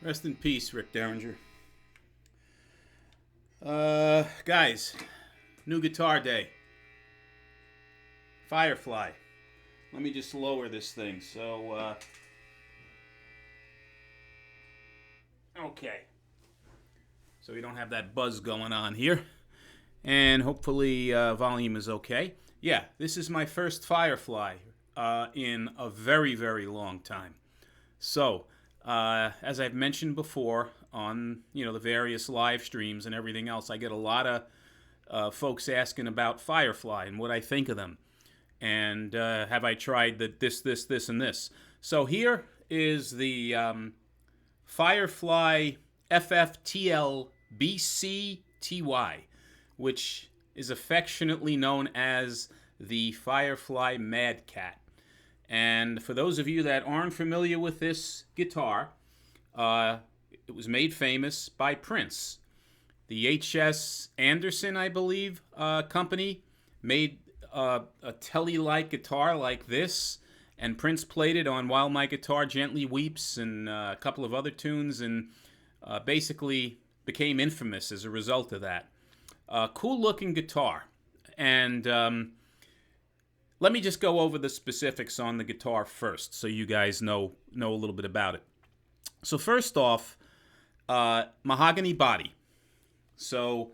Rest in peace, Rick Derringer. Guys, new guitar day. Firefly. Let me just lower this thing. Okay. So we don't have that buzz going on here. And hopefully volume is okay. Yeah, this is my first Firefly in a very, very long time. So, as I've mentioned before on the various live streams and everything else, I get a lot of folks asking about Firefly and what I think of them, and have I tried this, and this. So here is the Firefly FFTL BCTY, which is affectionately known as the Firefly Madcat. And for those of you that aren't familiar with this guitar, it was made famous by Prince. The H.S. Anderson, I believe, company made a Telly-like guitar like this, and Prince played it on While My Guitar Gently Weeps and a couple of other tunes, and basically became infamous as a result of that. Cool-looking guitar. And let me just go over the specifics on the guitar first, so you guys know a little bit about it. So first off, mahogany body. So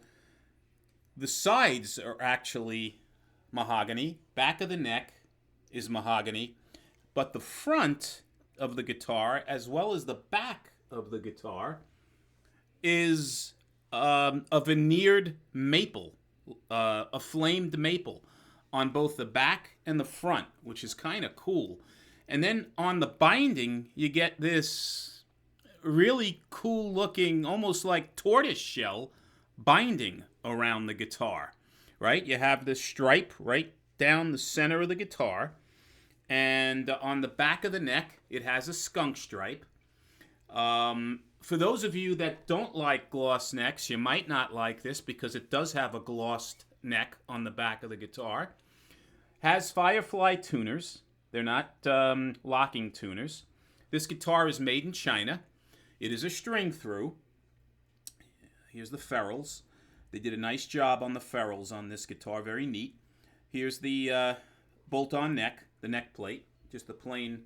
the sides are actually mahogany. Back of the neck is mahogany. But the front of the guitar, as well as the back of the guitar, is a veneered maple, a flamed maple, on both the back and the front, which is kind of cool. And then on the binding, you get this really cool looking, almost like tortoise shell binding around the guitar, right? You have this stripe right down the center of the guitar, and on the back of the neck, it has a skunk stripe. For those of you that don't like gloss necks, you might not like this because it does have a glossed neck on the back of the guitar. Has Firefly tuners. They're not locking tuners. This guitar is made in China. It is a string through. Here's the ferrules. They did a nice job on the ferrules on this guitar. Very neat. Here's the bolt-on neck, the neck plate. Just the plain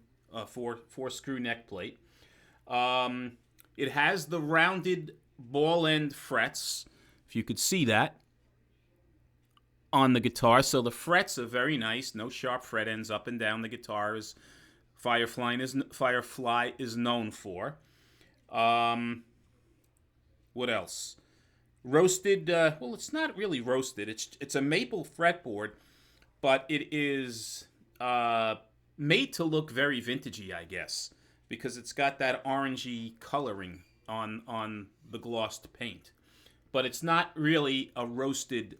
four-screw neck plate. It has the rounded ball-end frets, if you could see that, on the guitar. So the frets are very nice. No sharp fret ends up and down the guitar, as Firefly is known for. What else? Roasted. Well, it's not really roasted. It's a maple fretboard, but it is made to look very vintagey, I guess, because it's got that orangey coloring on the glossed paint. But it's not really a roasted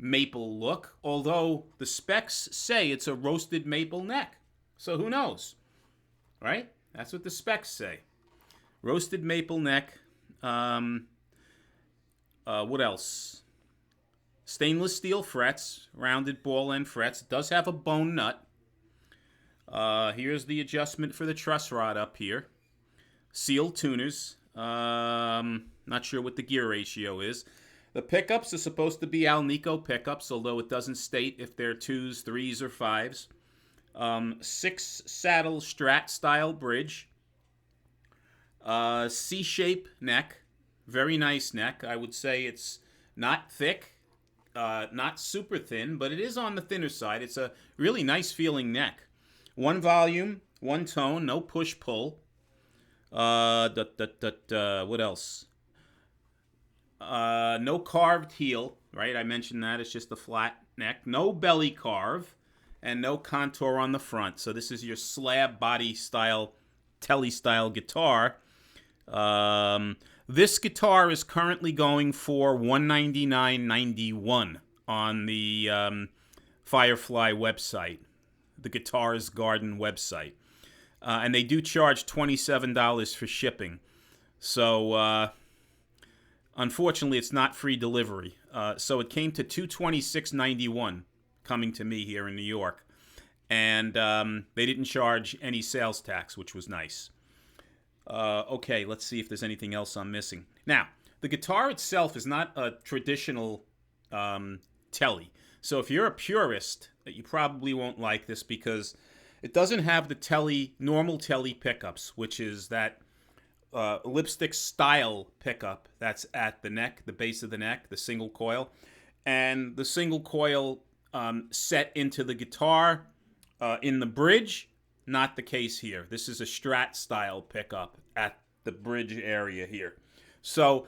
maple look, although the specs say it's a roasted maple neck. So who knows, right? That's what the specs say. Roasted maple neck. What else? Stainless steel frets, rounded ball end frets. It does have a bone nut. Here's the adjustment for the truss rod up here. Sealed tuners. Not sure what the gear ratio is. The pickups are supposed to be Alnico pickups, although it doesn't state if they're 2s, 3s, or 5s. 6-saddle Strat style bridge. C-shape neck. Very nice neck. I would say it's not thick, not super thin, but it is on the thinner side. It's a really nice feeling neck. One volume, one tone, no push-pull. What else? No carved heel, right? I mentioned that. It's just a flat neck. No belly carve, and no contour on the front. So this is your slab body style, Telly style guitar. This guitar is currently going for $199.91 on the Firefly website, the Guitars Garden website. And they do charge $27 for shipping. So, unfortunately, it's not free delivery. So it came to $226.91 coming to me here in New York. And they didn't charge any sales tax, which was nice. Okay, let's see if there's anything else I'm missing. Now, the guitar itself is not a traditional telly. So if you're a purist, you probably won't like this because it doesn't have the normal telly pickups, which is that lipstick style pickup that's at the neck, the base of the neck, the single coil. And the single coil set into the guitar in the bridge, not the case here. This is a Strat style pickup at the bridge area here. So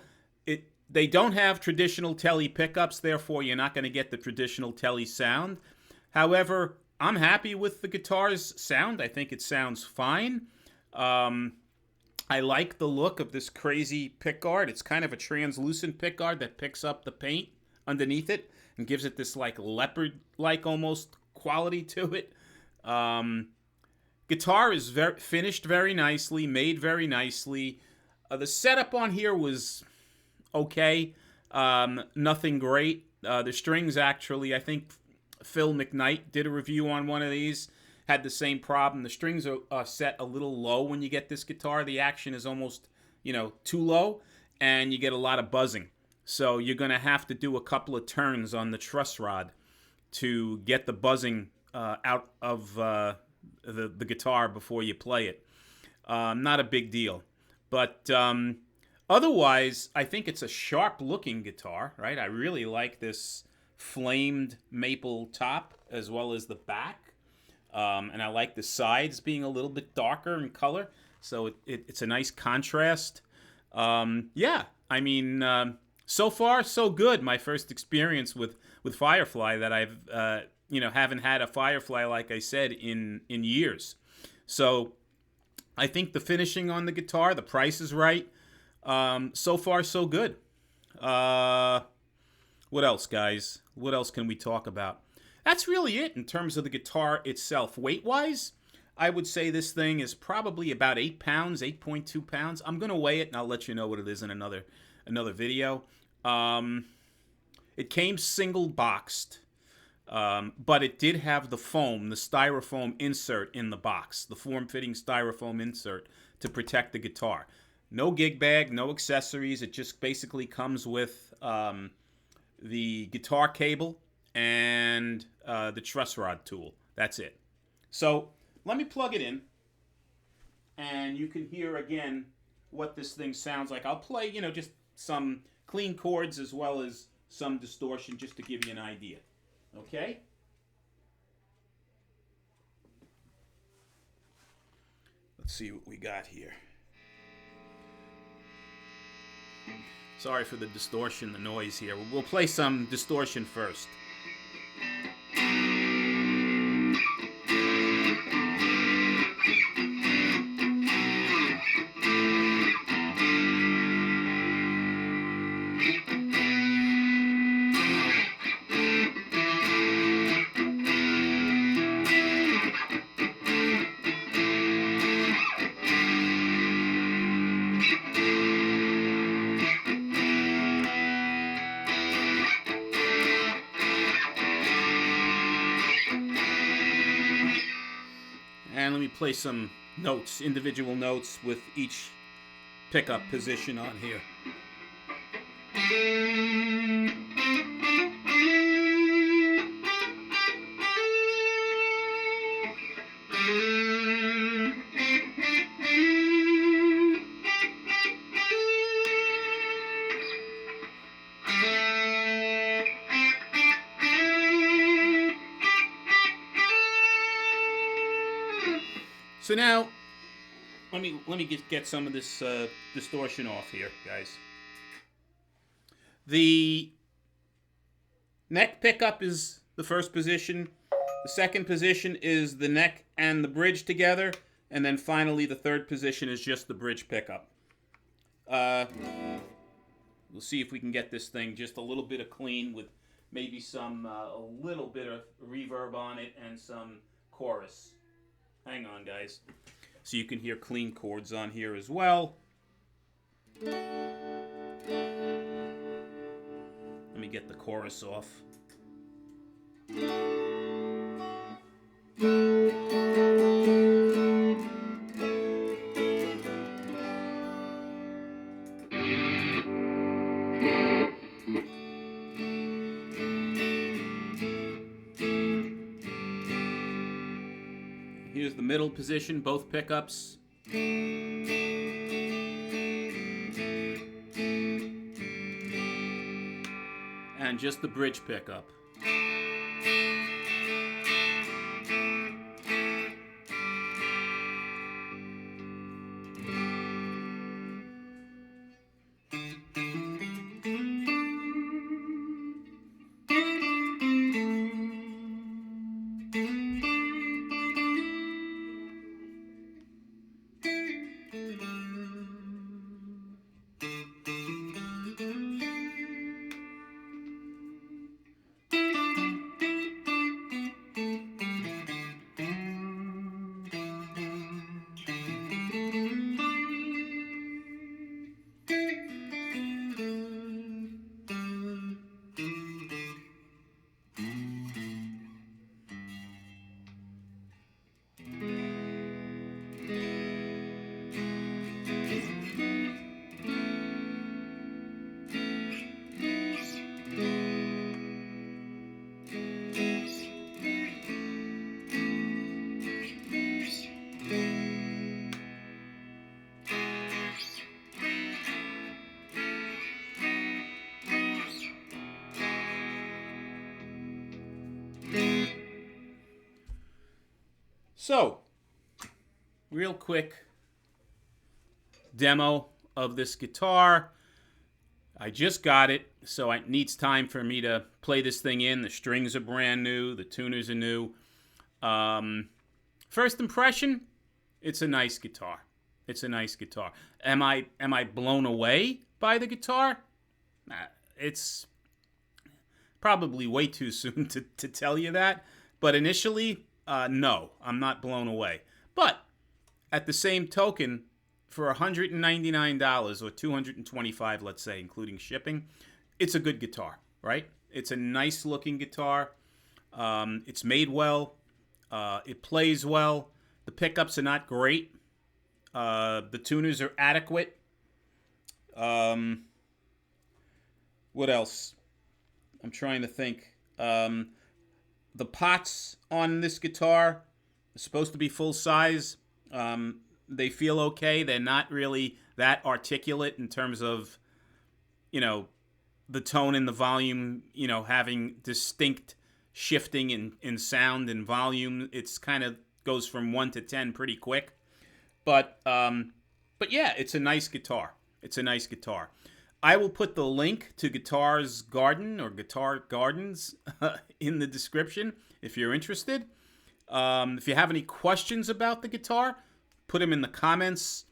they don't have traditional telly pickups, therefore you're not going to get the traditional telly sound. However, I'm happy with the guitar's sound. I think it sounds fine. I like the look of this crazy pickguard. It's kind of a translucent pickguard that picks up the paint underneath it and gives it this like leopard-like almost quality to it. Guitar is finished very nicely, made very nicely. The setup on here was okay, nothing great. The strings actually, I think Phil McKnight did a review on one of these, had the same problem. The strings are set a little low when you get this guitar. The action is almost, too low, and you get a lot of buzzing. So you're going to have to do a couple of turns on the truss rod to get the buzzing out of the guitar before you play it. Not a big deal. But otherwise, I think it's a sharp-looking guitar, right? I really like this flamed maple top as well as the back. And I like the sides being a little bit darker in color. So it's a nice contrast. Yeah, I mean, so far, so good. My first experience with Firefly that I've, haven't had a Firefly, like I said, in years. So I think the finishing on the guitar, the price is right. So far, so good. What else, guys? What else can we talk about? That's really it in terms of the guitar itself. Weight-wise, I would say this thing is probably about 8 pounds, 8.2 pounds. I'm going to weigh it, and I'll let you know what it is in another video. It came single-boxed, but it did have the foam, the styrofoam insert in the box, the form-fitting styrofoam insert to protect the guitar. No gig bag, no accessories. It just basically comes with the guitar cable and the truss rod tool. That's it. So let me plug it in, and you can hear again what this thing sounds like. I'll play, just some clean chords as well as some distortion just to give you an idea. Okay? Let's see what we got here. Sorry for the distortion, the noise here. We'll play some distortion first. And let me play some notes, individual notes with each pickup position on here. So now, let me get some of this distortion off here, guys. The neck pickup is the first position. The second position is the neck and the bridge together. And then finally, the third position is just the bridge pickup. We'll see if we can get this thing just a little bit of clean with maybe some, a little bit of reverb on it and some chorus. Hang on, guys. So you can hear clean chords on here as well. Let me get the chorus off. the middle position, both pickups. And just the bridge pickup. So, real quick demo of this guitar. I just got it, so it needs time for me to play this thing in. The strings are brand new. The tuners are new. First impression, it's a nice guitar. It's a nice guitar. Am I blown away by the guitar? It's probably way too soon to tell you that. But initially, no, I'm not blown away. But at the same token, for $199 or $225, let's say, including shipping, it's a good guitar, right? It's a nice looking guitar. It's made well. It plays well. The pickups are not great. The tuners are adequate. What else? I'm trying to think. The pots on this guitar are supposed to be full size. They feel okay. They're not really that articulate in terms of, the tone and the volume, having distinct shifting in sound and volume. It's kind of goes from 1 to 10 pretty quick. But yeah, it's a nice guitar. It's a nice guitar. I will put the link to Guitar's Garden or Guitar Gardens in the description if you're interested. If you have any questions about the guitar, put them in the comments.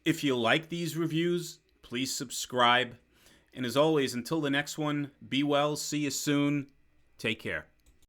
If you like these reviews, please subscribe. And as always, until the next one, be well, see you soon, take care.